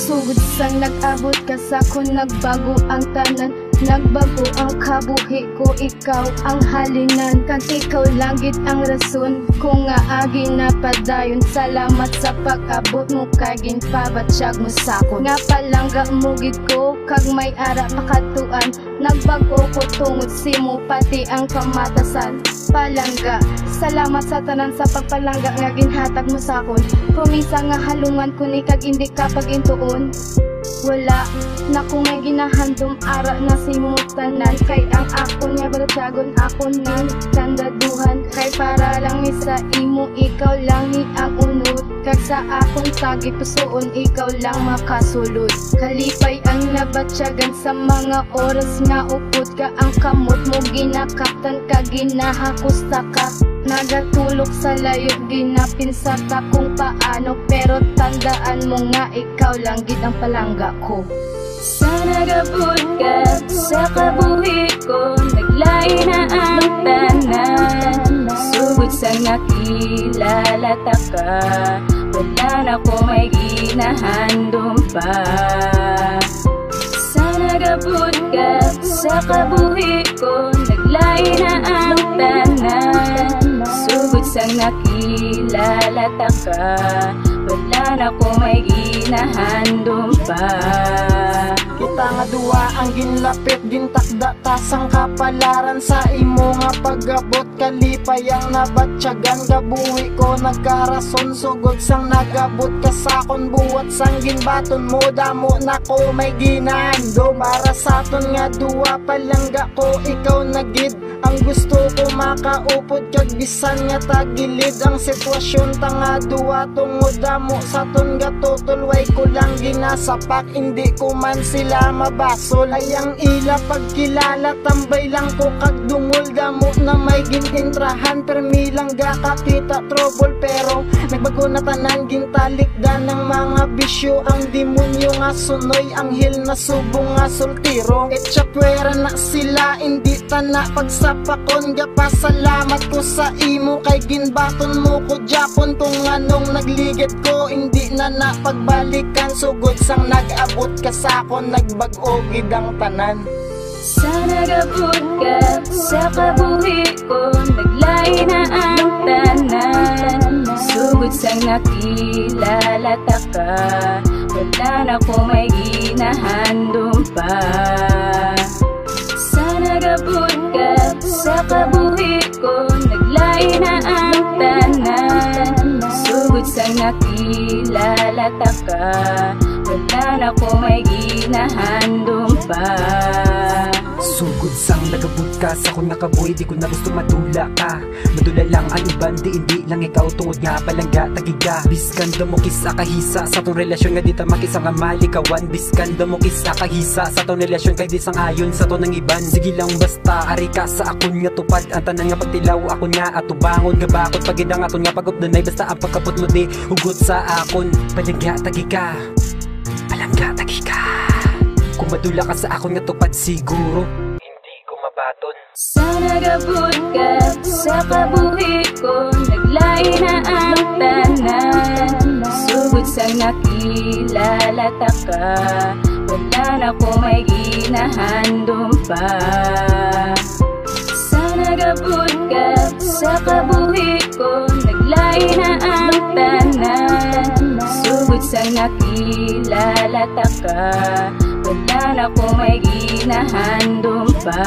Sugod sang nag-abot ka sa kun nagbago ang tanan, nagbago ang kabuhi ko, ikaw ang halinan. Kag ikaw langit ang rason kung nga agi na padayon. Salamat sa pag-abot mo kay ginpabatsyag mo sakon. Nga palangga mo gid ko kag may ara pakatuan, nagbago ko tungod simo pati ang kamatasan. Palangga, salamat sa tanan sa pagpalangga nga ginhatag mo sakon. Promisa nga halungan ko ni kag indi ka pagintuon. Wala na kung may ginahandom ara na simutanan, kay ang ako nga balatyagon ako nang tandaduhan. Kay para lang ni sa imo, ikaw lang ni ang unod. Kag sa akong tagi pusoon, ikaw lang makasulod. Kalipay ang nabatsyagan sa mga oras nga upod ka. Ang kamot mo ginakaptan ka, ginahakusta ka. Nagatulok sa layo, ginapinsa ka kung paano. Pero tandaan mo nga ikaw lang gid ang palangga ko. Sana gabot ka sa kabuhi ko, naglay na ang tanan. Sugod sa nakilala ta ka, wala na ko may ginahandom pa. Sana gabot ka sa kabuhi ko, naglay na ang tanan. Sugod sa nakilala ta ka, wala na ko may ginahandom pa. Kita nga duwa ang ginlapit, gintakda tasang kapalaran sa imo nga pag-abot. Kalipay ang nabatsyagan, gabuhi ko nagkarason. Sugod sang nagabot ka sakon, buwat sang ginbaton mo. Damo na ko may ginando para sa ton nga duwa. Palangga ko ikaw nagid ang gusto ko makaupod, kag bisan nga tagilid ang sitwasyon. Tanga duwa tungod damo sa ton nga tutulway ko lang ginasapak, hindi ko man sila mabasol. Ay ang ila pagkilala, tambay lang ko kag dungol. Damo na may ginintrahan, permi lang gakakita trouble. Pero nagbago na tanan, gintalikdan ng mga bisyo. Ang demonyo nga sunoy, anghel na subong nga sultiro. Etchapwera na sila, hindi tana pagsapakon. Gapasalamat ko sa imo kay ginbaton mo ko Japon. Kung anong nagligid ko, hindi na napagbalikan. Sugod sang nag-abot ka sakon, nagbag-o gid ang tanan. Sana gabot ka sa kabuhi ko, naglay na ang tanan. Sugod sang nakilala ta ka, wala na ko may ginahandom pa. Sana gabot ka sa kabuhi ko, naglay na ang tanan. Sugod sang nakilala ta ka, wala na ko may ginahandom pa. Sugod sang nagabot ka sa kung nakabuhi, di ko na gusto madula ka. Madula lang ang iban, di hindi lang ikaw. Tungod nga palangga tagiga, biskan dumukis akahisa sa tong relasyon nga di ta makisa nga malikawan. Biskan dumukis akahisa sa tong relasyon kay di sang ayon sa to ng iban. Sige lang basta ari ka sa akon nga tupad, ang tanan nga pagtilaw akon nga atubangon. Gabakot pagidang aton nga pagupdanay, basta ang pagkapot mo di hugot sa akon. Palangga tagiga, palangga tagiga. Kung madula ka sa akon nga tupad, siguro hindi ko mabaton. Sana gabot ka sa kabuhi ko, naglay na ang tanan. Sugod sang nakilala ta ka, wala na ko may ginahandom pa. Sana gabot ka sa kabuhi ko, naglay na ang tanan. Sugod sang nakilala ta ka, wala na ko may ginahandom pa.